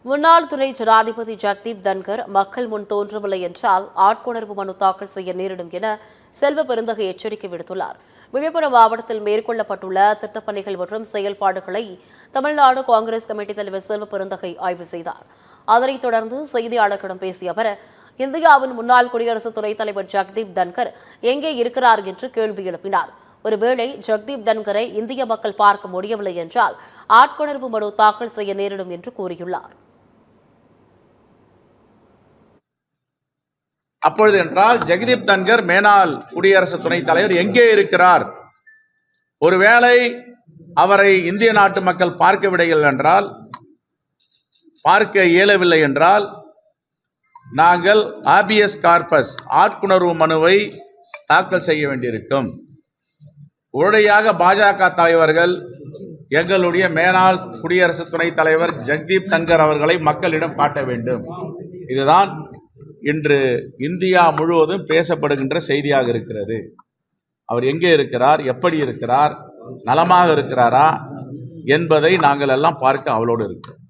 முன்னாள் துணை ஜனாதிபதி ஜெகதீப் தன்கர் மக்கள் முன் தோன்றவில்லை என்றால் ஆட்கொணர்வு மனு தாக்கல் செய்ய நேரிடும் என செல்வ பெருந்தகை எச்சரிக்கை விடுத்துள்ளார். விழுப்புரம் மாவட்டத்தில் மேற்கொள்ளப்பட்டுள்ள திட்டப்பணிகள் மற்றும் செயல்பாடுகளை தமிழ்நாடு காங்கிரஸ் கமிட்டி தலைவர் செல்வ பெருந்தகை ஆய்வு செய்தார். அதனைத் தொடர்ந்து செய்தியாளர்களிடம் பேசிய அவர், இந்தியாவின் முன்னாள் குடியரசு துணைத் தலைவர் ஜெகதீப் தன்கர் எங்கே இருக்கிறார் என்று கேள்வி எழுப்பினார். ஒருவேளை ஜெகதீப் தன்கரை இந்திய மக்கள் பார்க்க முடியவில்லை என்றால் ஆட்கொணர்வு மனு தாக்கல் செய்ய நேரிடும் என்று கூறியுள்ளார். அப்பொழுது என்றால் ஜெகதீப் தன்கர் மேனாள் குடியரசு துணைத் தலைவர் எங்கே இருக்கிறார்? ஒருவேளை அவரை இந்திய நாட்டு மக்கள் பார்க்கவில்லை என்றால், பார்க்க இயலவில்லை என்றால், நாங்கள் ஆபியஸ் கார்பஸ் ஆட்கொணர்வு மனுவை தாக்கல் செய்ய வேண்டியிருக்கும். உடனடியாக பாஜக தலைவர்கள் எங்களுடைய மேனாள் குடியரசு துணைத் தலைவர் ஜெகதீப் தன்கர் அவர்களை மக்களிடம் காட்ட வேண்டும். இதுதான் இன்று இந்தியா முழுவதும் பேசப்படுகின்ற செய்தியாக இருக்கிறது. அவர் எங்கே இருக்கிறார், எப்படி இருக்கிறார், நலமாக இருக்கிறாரா என்பதை நாங்கள் எல்லாம் பார்க்க அவளோடு இருக்கிறோம்.